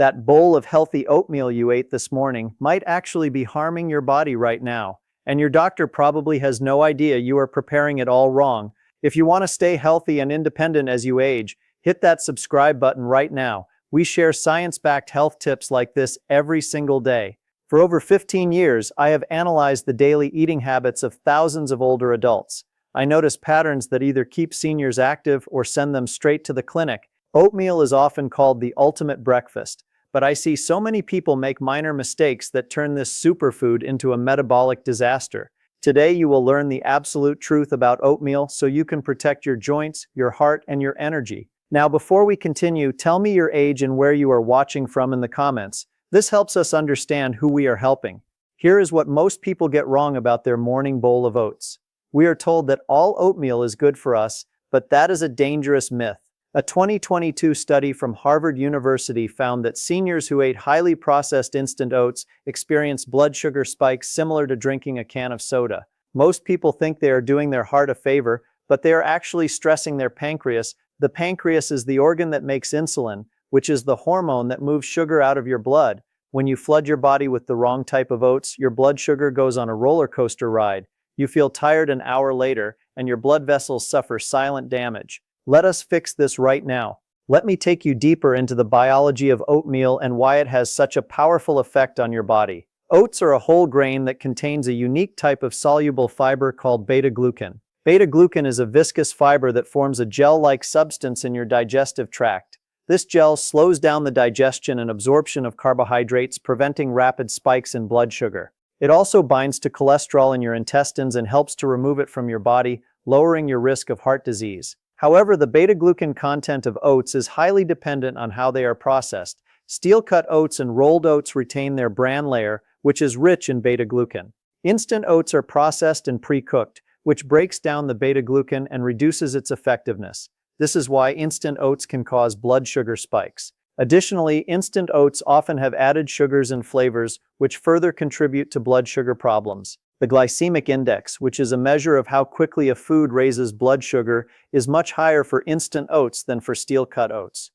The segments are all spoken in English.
That bowl of healthy oatmeal you ate this morning might actually be harming your body right now, and your doctor probably has no idea you are preparing it all wrong. If you want to stay healthy and independent as you age, hit that subscribe button right now. We share science-backed health tips like this every single day. For over 15 years, I have analyzed the daily eating habits of thousands of older adults. I notice patterns that either keep seniors active or send them straight to the clinic. Oatmeal is often called the ultimate breakfast, but I see so many people make minor mistakes that turn this superfood into a metabolic disaster. Today you will learn the absolute truth about oatmeal so you can protect your joints, your heart, and your energy. Now before we continue, tell me your age and where you are watching from in the comments. This helps us understand who we are helping. Here is what most people get wrong about their morning bowl of oats. We are told that all oatmeal is good for us, but that is a dangerous myth. A 2022 study from Harvard University found that seniors who ate highly processed instant oats experienced blood sugar spikes similar to drinking a can of soda. Most people think they are doing their heart a favor, but they are actually stressing their pancreas. The pancreas is the organ that makes insulin, which is the hormone that moves sugar out of your blood. When you flood your body with the wrong type of oats, your blood sugar goes on a roller coaster ride. You feel tired an hour later, and your blood vessels suffer silent damage. Let us fix this right now. Let me take you deeper into the biology of oatmeal and why it has such a powerful effect on your body. Oats are a whole grain that contains a unique type of soluble fiber called beta-glucan. Beta-glucan is a viscous fiber that forms a gel-like substance in your digestive tract. This gel slows down the digestion and absorption of carbohydrates, preventing rapid spikes in blood sugar. It also binds to cholesterol in your intestines and helps to remove it from your body, lowering your risk of heart disease. However, the beta-glucan content of oats is highly dependent on how they are processed. Steel-cut oats and rolled oats retain their bran layer, which is rich in beta-glucan. Instant oats are processed and pre-cooked, which breaks down the beta-glucan and reduces its effectiveness. This is why instant oats can cause blood sugar spikes. Additionally, instant oats often have added sugars and flavors, which further contribute to blood sugar problems. The glycemic index, which is a measure of how quickly a food raises blood sugar, is much higher for instant oats than for steel-cut oats.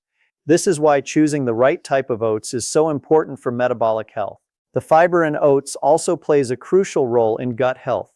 This is why choosing the right type of oats is so important for metabolic health. The fiber in oats also plays a crucial role in gut health.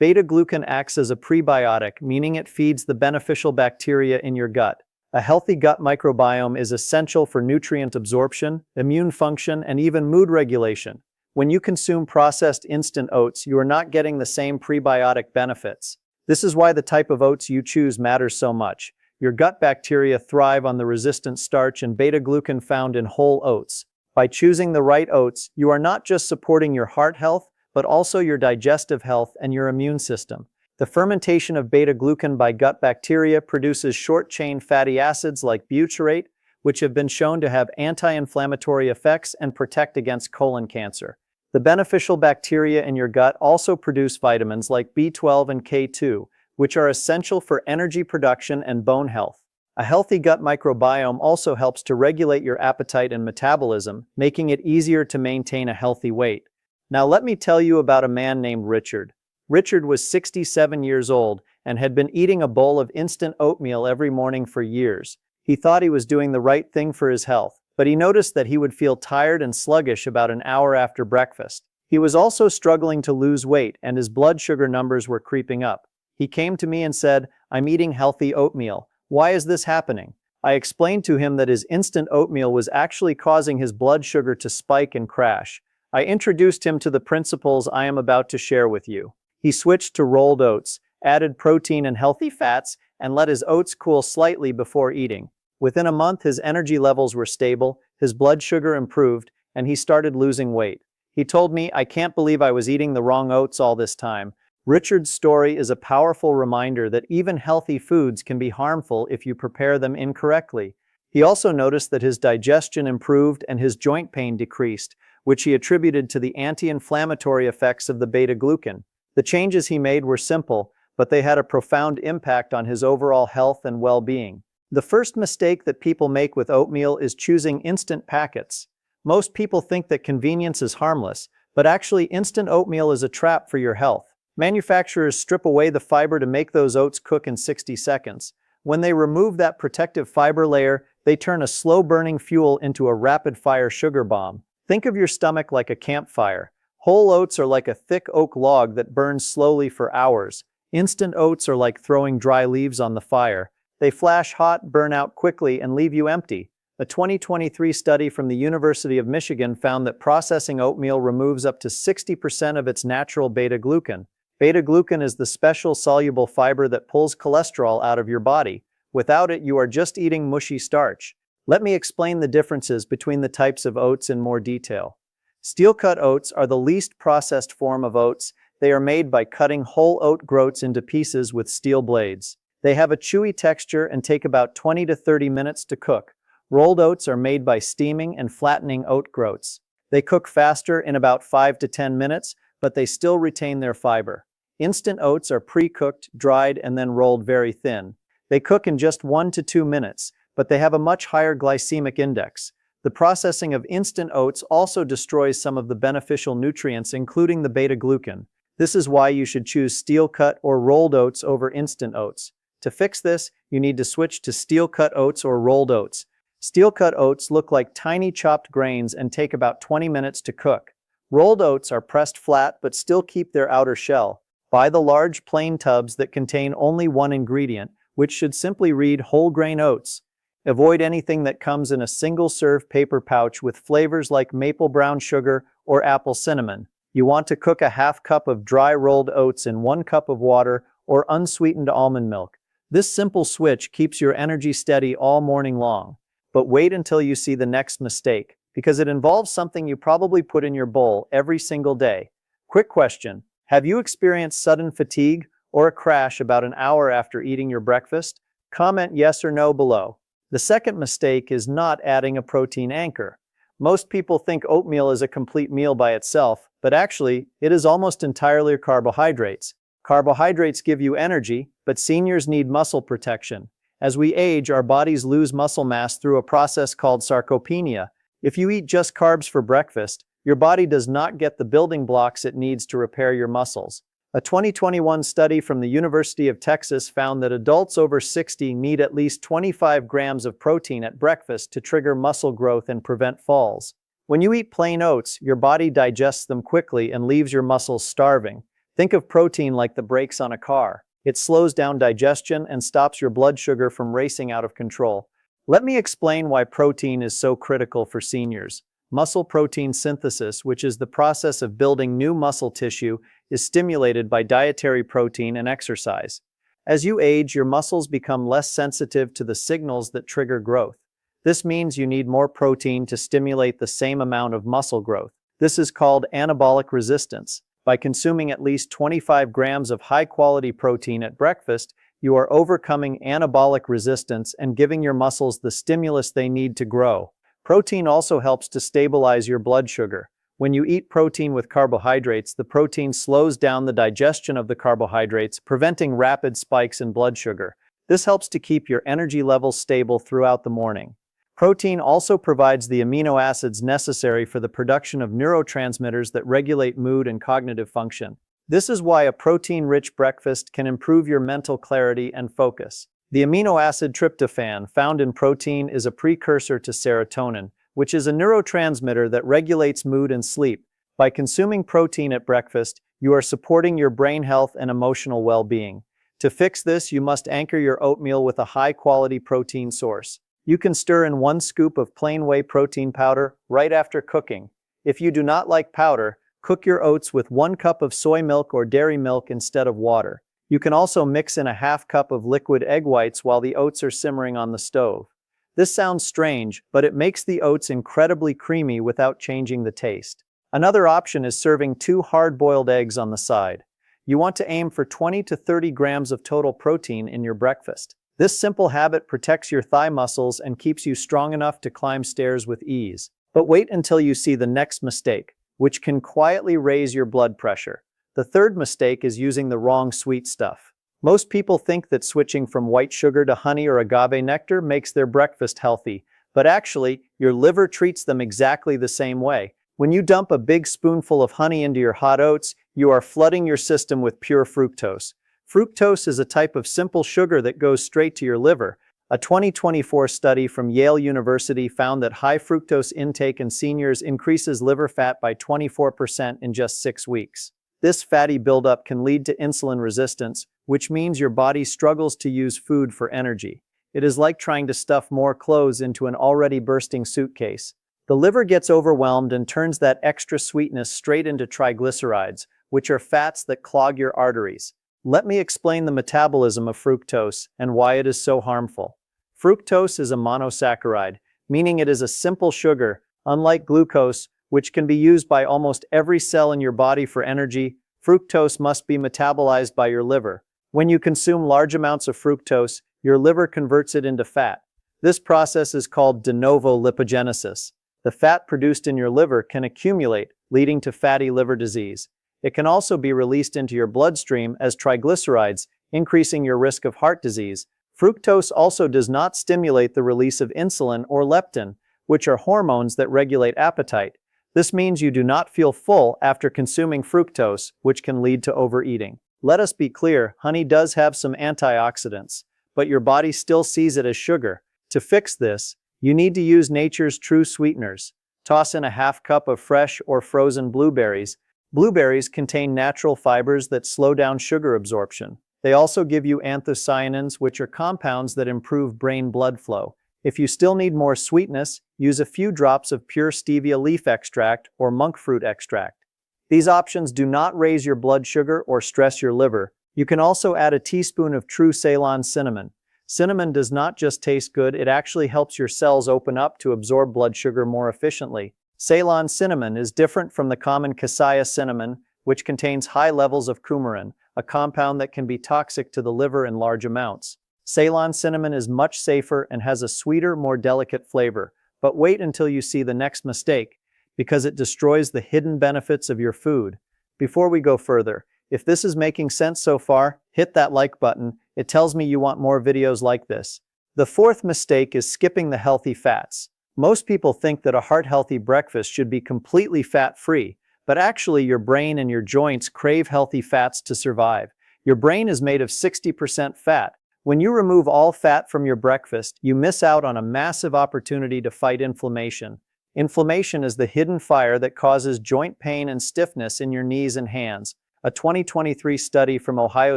Beta-glucan acts as a prebiotic, meaning it feeds the beneficial bacteria in your gut. A healthy gut microbiome is essential for nutrient absorption, immune function, and even mood regulation. When you consume processed instant oats, you are not getting the same prebiotic benefits. This is why the type of oats you choose matters so much. Your gut bacteria thrive on the resistant starch and beta-glucan found in whole oats. By choosing the right oats, you are not just supporting your heart health, but also your digestive health and your immune system. The fermentation of beta-glucan by gut bacteria produces short-chain fatty acids like butyrate, which have been shown to have anti-inflammatory effects and protect against colon cancer. The beneficial bacteria in your gut also produce vitamins like B12 and K2, which are essential for energy production and bone health. A healthy gut microbiome also helps to regulate your appetite and metabolism, making it easier to maintain a healthy weight. Now let me tell you about a man named Richard. Richard was 67 years old and had been eating a bowl of instant oatmeal every morning for years. He thought he was doing the right thing for his health, but he noticed that he would feel tired and sluggish about an hour after breakfast. He was also struggling to lose weight, and his blood sugar numbers were creeping up. He came to me and said, "I'm eating healthy oatmeal. Why is this happening?" I explained to him that his instant oatmeal was actually causing his blood sugar to spike and crash. I introduced him to the principles I am about to share with you. He switched to rolled oats, added protein and healthy fats, and let his oats cool slightly before eating. Within a month, his energy levels were stable, his blood sugar improved, and he started losing weight. He told me, "I can't believe I was eating the wrong oats all this time." Richard's story is a powerful reminder that even healthy foods can be harmful if you prepare them incorrectly. He also noticed that his digestion improved and his joint pain decreased, which he attributed to the anti-inflammatory effects of the beta-glucan. The changes he made were simple, but they had a profound impact on his overall health and well-being. The first mistake that people make with oatmeal is choosing instant packets. Most people think that convenience is harmless, but actually instant oatmeal is a trap for your health. Manufacturers strip away the fiber to make those oats cook in 60 seconds. When they remove that protective fiber layer, They turn a slow-burning fuel into a rapid-fire sugar bomb. Think of your stomach like a campfire. Whole oats are like a thick oak log that burns slowly for hours. Instant oats are like throwing dry leaves on the fire. They flash hot, burn out quickly, and leave you empty. A 2023 study from the University of Michigan found that processing oatmeal removes up to 60% of its natural beta-glucan. Beta-glucan is the special soluble fiber that pulls cholesterol out of your body. Without it, you are just eating mushy starch. Let me explain the differences between the types of oats in more detail. Steel-cut oats are the least processed form of oats. They are made by cutting whole oat groats into pieces with steel blades. They have a chewy texture and take about 20 to 30 minutes to cook. Rolled oats are made by steaming and flattening oat groats. They cook faster in about 5 to 10 minutes, but they still retain their fiber. Instant oats are pre-cooked, dried, and then rolled very thin. They cook in just 1 to 2 minutes, but they have a much higher glycemic index. The processing of instant oats also destroys some of the beneficial nutrients, including the beta-glucan. This is why you should choose steel-cut or rolled oats over instant oats. To fix this, you need to switch to steel-cut oats or rolled oats. Steel-cut oats look like tiny chopped grains and take about 20 minutes to cook. Rolled oats are pressed flat but still keep their outer shell. Buy the large plain tubs that contain only one ingredient, which should simply read whole grain oats. Avoid anything that comes in a single-serve paper pouch with flavors like maple brown sugar or apple cinnamon. You want to cook a half cup of dry rolled oats in 1 cup of water or unsweetened almond milk. This simple switch keeps your energy steady all morning long. But wait until you see the next mistake, because it involves something you probably put in your bowl every single day. Quick question: have you experienced sudden fatigue or a crash about an hour after eating your breakfast? Comment yes or no below. The second mistake is not adding a protein anchor. Most people think oatmeal is a complete meal by itself, but actually, it is almost entirely carbohydrates. Carbohydrates give you energy, but seniors need muscle protection. As we age, our bodies lose muscle mass through a process called sarcopenia. If you eat just carbs for breakfast, your body does not get the building blocks it needs to repair your muscles. A 2021 study from the University of Texas found that adults over 60 need at least 25 grams of protein at breakfast to trigger muscle growth and prevent falls. When you eat plain oats, your body digests them quickly and leaves your muscles starving. Think of protein like the brakes on a car. It slows down digestion and stops your blood sugar from racing out of control. Let me explain why protein is so critical for seniors. Muscle protein synthesis, which is the process of building new muscle tissue, is stimulated by dietary protein and exercise. As you age, your muscles become less sensitive to the signals that trigger growth. This means you need more protein to stimulate the same amount of muscle growth. This is called anabolic resistance. By consuming at least 25 grams of high-quality protein at breakfast, you are overcoming anabolic resistance and giving your muscles the stimulus they need to grow. Protein also helps to stabilize your blood sugar. When you eat protein with carbohydrates, the protein slows down the digestion of the carbohydrates, preventing rapid spikes in blood sugar. This helps to keep your energy levels stable throughout the morning. Protein also provides the amino acids necessary for the production of neurotransmitters that regulate mood and cognitive function. This is why a protein-rich breakfast can improve your mental clarity and focus. The amino acid tryptophan found in protein is a precursor to serotonin, which is a neurotransmitter that regulates mood and sleep. By consuming protein at breakfast, you are supporting your brain health and emotional well-being. To fix this, you must anchor your oatmeal with a high-quality protein source. You can stir in 1 scoop of plain whey protein powder right after cooking. If you do not like powder, cook your oats with 1 cup of soy milk or dairy milk instead of water. You can also mix in a half cup of liquid egg whites while the oats are simmering on the stove. This sounds strange, but it makes the oats incredibly creamy without changing the taste. Another option is serving 2 hard-boiled eggs on the side. You want to aim for 20 to 30 grams of total protein in your breakfast. This simple habit protects your thigh muscles and keeps you strong enough to climb stairs with ease. But wait until you see the next mistake, which can quietly raise your blood pressure. The third mistake is using the wrong sweet stuff. Most people think that switching from white sugar to honey or agave nectar makes their breakfast healthy, but actually, your liver treats them exactly the same way. When you dump a big spoonful of honey into your hot oats, you are flooding your system with pure fructose. Fructose is a type of simple sugar that goes straight to your liver. A 2024 study from Yale University found that high fructose intake in seniors increases liver fat by 24% in just 6 weeks. This fatty buildup can lead to insulin resistance, which means your body struggles to use food for energy. It is like trying to stuff more clothes into an already bursting suitcase. The liver gets overwhelmed and turns that extra sweetness straight into triglycerides, which are fats that clog your arteries. Let me explain the metabolism of fructose and why it is so harmful. Fructose is a monosaccharide, meaning it is a simple sugar, unlike glucose, which can be used by almost every cell in your body for energy. Fructose must be metabolized by your liver. When you consume large amounts of fructose, your liver converts it into fat. This process is called de novo lipogenesis. The fat produced in your liver can accumulate, leading to fatty liver disease. It can also be released into your bloodstream as triglycerides, increasing your risk of heart disease. Fructose also does not stimulate the release of insulin or leptin, which are hormones that regulate appetite. This means you do not feel full after consuming fructose, which can lead to overeating. Let us be clear, honey does have some antioxidants, but your body still sees it as sugar. To fix this, you need to use nature's true sweeteners. Toss in a half cup of fresh or frozen blueberries. Blueberries contain natural fibers that slow down sugar absorption. They also give you anthocyanins, which are compounds that improve brain blood flow. If you still need more sweetness, use a few drops of pure stevia leaf extract or monk fruit extract. These options do not raise your blood sugar or stress your liver. You can also add a teaspoon of true Ceylon cinnamon. Cinnamon does not just taste good, it actually helps your cells open up to absorb blood sugar more efficiently. Ceylon cinnamon is different from the common cassia cinnamon, which contains high levels of coumarin, a compound that can be toxic to the liver in large amounts. Ceylon cinnamon is much safer and has a sweeter, more delicate flavor. But wait until you see the next mistake, because it destroys the hidden benefits of your food. Before we go further, if this is making sense so far, hit that like button. It tells me you want more videos like this. The fourth mistake is skipping the healthy fats. Most people think that a heart-healthy breakfast should be completely fat-free, but actually your brain and your joints crave healthy fats to survive. Your brain is made of 60% fat. When you remove all fat from your breakfast, you miss out on a massive opportunity to fight inflammation. Inflammation is the hidden fire that causes joint pain and stiffness in your knees and hands. A 2023 study from Ohio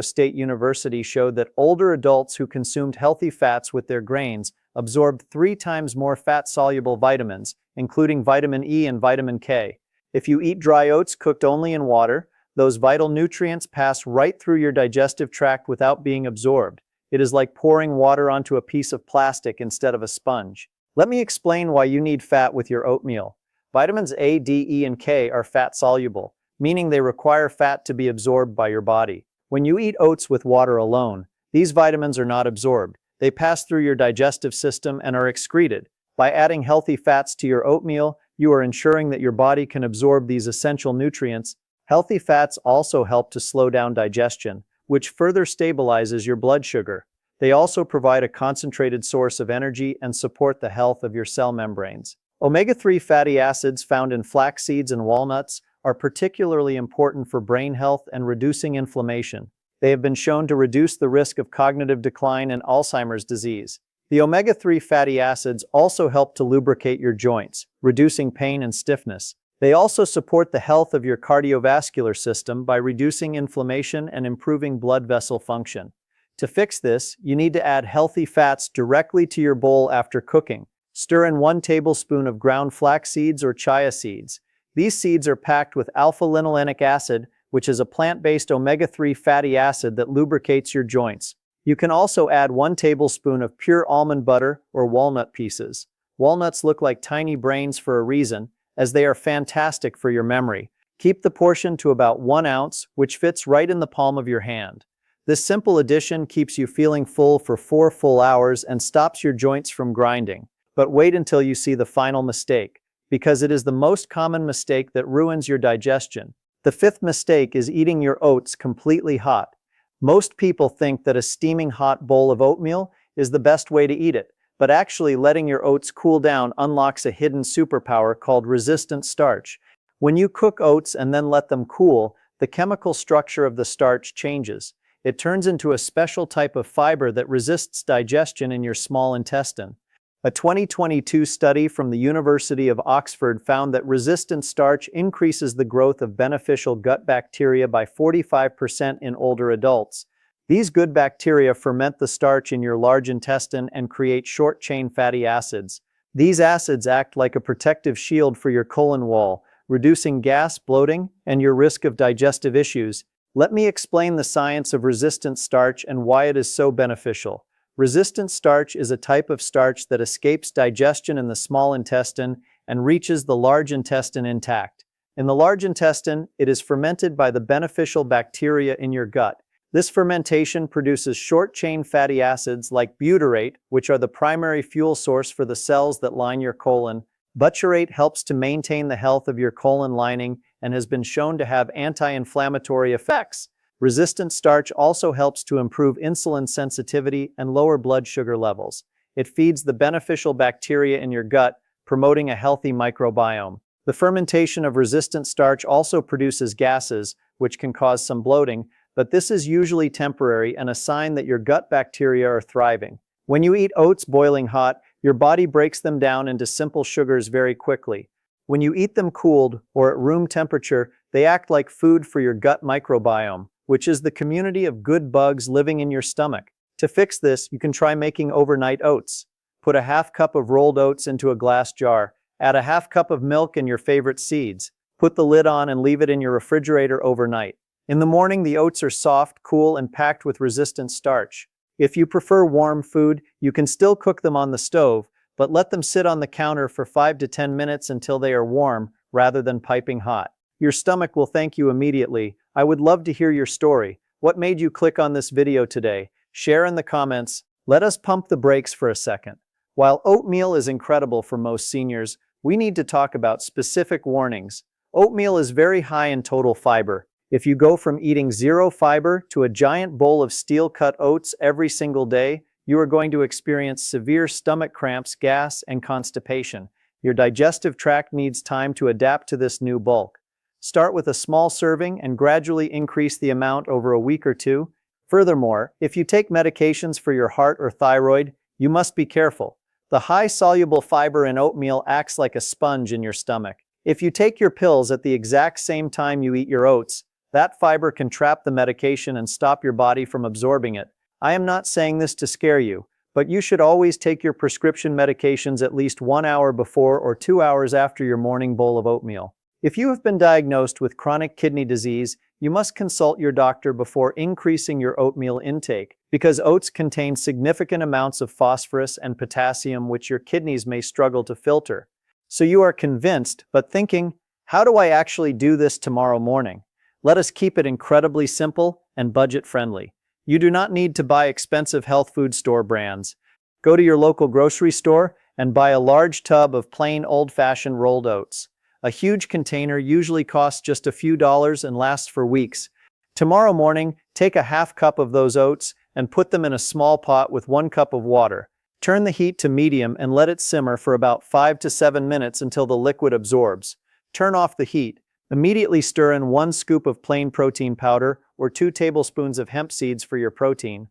State University showed that older adults who consumed healthy fats with their grains absorbed 3 times more fat-soluble vitamins, including vitamin E and vitamin K. If you eat dry oats cooked only in water, those vital nutrients pass right through your digestive tract without being absorbed. It is like pouring water onto a piece of plastic instead of a sponge. Let me explain why you need fat with your oatmeal. Vitamins A, D, E, and K are fat-soluble, meaning they require fat to be absorbed by your body. When you eat oats with water alone, these vitamins are not absorbed. They pass through your digestive system and are excreted. By adding healthy fats to your oatmeal, you are ensuring that your body can absorb these essential nutrients. Healthy fats also help to slow down digestion, which further stabilizes your blood sugar. They also provide a concentrated source of energy and support the health of your cell membranes. Omega-3 fatty acids found in flax seeds and walnuts are particularly important for brain health and reducing inflammation. They have been shown to reduce the risk of cognitive decline and Alzheimer's disease. The omega-3 fatty acids also help to lubricate your joints, reducing pain and stiffness. They also support the health of your cardiovascular system by reducing inflammation and improving blood vessel function. To fix this, you need to add healthy fats directly to your bowl after cooking. Stir in 1 tablespoon of ground flax seeds or chia seeds. These seeds are packed with alpha-linolenic acid, which is a plant-based omega-3 fatty acid that lubricates your joints. You can also add 1 tablespoon of pure almond butter or walnut pieces. Walnuts look like tiny brains for a reason, as they are fantastic for your memory. Keep the portion to about 1 ounce, which fits right in the palm of your hand. This simple addition keeps you feeling full for 4 full hours and stops your joints from grinding. But wait until you see the final mistake, because it is the most common mistake that ruins your digestion. The 5th mistake is eating your oats completely hot. Most people think that a steaming hot bowl of oatmeal is the best way to eat it, but actually letting your oats cool down unlocks a hidden superpower called resistant starch. When you cook oats and then let them cool, the chemical structure of the starch changes. it turns into a special type of fiber that resists digestion in your small intestine. A 2022 study from the University of Oxford found that resistant starch increases the growth of beneficial gut bacteria by 45% in older adults. These good bacteria ferment the starch in your large intestine and create short-chain fatty acids. These acids act like a protective shield for your colon wall, reducing gas, bloating, and your risk of digestive issues. Let me explain the science of resistant starch and why it is so beneficial. Resistant starch is a type of starch that escapes digestion in the small intestine and reaches the large intestine intact. In the large intestine, it is fermented by the beneficial bacteria in your gut. This fermentation produces short-chain fatty acids like butyrate, which are the primary fuel source for the cells that line your colon. Butyrate helps to maintain the health of your colon lining and has been shown to have anti-inflammatory effects. Resistant starch also helps to improve insulin sensitivity and lower blood sugar levels. It feeds the beneficial bacteria in your gut, promoting a healthy microbiome. The fermentation of resistant starch also produces gases, which can cause some bloating, but this is usually temporary and a sign that your gut bacteria are thriving. When you eat oats boiling hot, your body breaks them down into simple sugars very quickly. When you eat them cooled or at room temperature, they act like food for your gut microbiome, which is the community of good bugs living in your stomach. To fix this, you can try making overnight oats. Put a half cup of rolled oats into a glass jar. Add a half cup of milk and your favorite seeds. Put the lid on and leave it in your refrigerator overnight. In the morning, the oats are soft, cool, and packed with resistant starch. If you prefer warm food, you can still cook them on the stove, but let them sit on the counter for 5 to 10 minutes until they are warm, rather than piping hot. Your stomach will thank you immediately. I would love to hear your story. What made you click on this video today? Share in the comments. Let us pump the brakes for a second. While oatmeal is incredible for most seniors, we need to talk about specific warnings. Oatmeal is very high in total fiber. If you go from eating zero fiber to a giant bowl of steel-cut oats every single day, you are going to experience severe stomach cramps, gas, and constipation. Your digestive tract needs time to adapt to this new bulk. Start with a small serving and gradually increase the amount over a week or two. Furthermore, if you take medications for your heart or thyroid, you must be careful. The high soluble fiber in oatmeal acts like a sponge in your stomach. If you take your pills at the exact same time you eat your oats, that fiber can trap the medication and stop your body from absorbing it. I am not saying this to scare you, but you should always take your prescription medications at least 1 hour before or 2 hours after your morning bowl of oatmeal. If you have been diagnosed with chronic kidney disease, you must consult your doctor before increasing your oatmeal intake, because oats contain significant amounts of phosphorus and potassium which your kidneys may struggle to filter. So you are convinced, but thinking, how do I actually do this tomorrow morning? Let us keep it incredibly simple and budget-friendly. You do not need to buy expensive health food store brands. Go to your local grocery store and buy a large tub of plain old-fashioned rolled oats. A huge container usually costs just a few dollars and lasts for weeks. Tomorrow morning, take a half cup of those oats and put them in a small pot with 1 cup of water. Turn the heat to medium and let it simmer for about 5 to 7 minutes until the liquid absorbs. Turn off the heat. Immediately stir in 1 scoop of plain protein powder or 2 tablespoons of hemp seeds for your protein.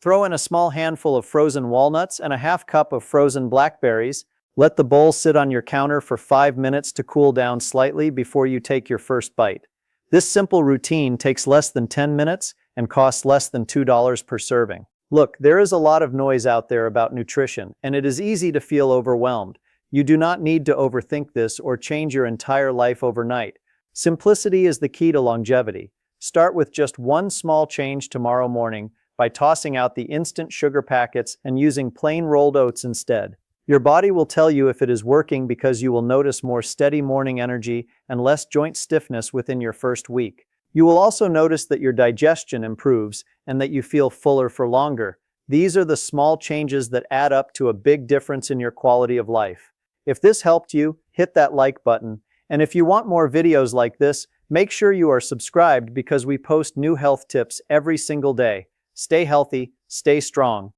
Throw in a small handful of frozen walnuts and a half cup of frozen blackberries. Let the bowl sit on your counter for 5 minutes to cool down slightly before you take your first bite. This simple routine takes less than 10 minutes and costs less than $2 per serving. Look, there is a lot of noise out there about nutrition, and it is easy to feel overwhelmed. You do not need to overthink this or change your entire life overnight. Simplicity is the key to longevity. Start with just one small change tomorrow morning by tossing out the instant sugar packets and using plain rolled oats instead. Your body will tell you if it is working because you will notice more steady morning energy and less joint stiffness within your first week. You will also notice that your digestion improves and that you feel fuller for longer. These are the small changes that add up to a big difference in your quality of life. If this helped you, hit that like button. And if you want more videos like this, make sure you are subscribed because we post new health tips every single day. Stay healthy, stay strong.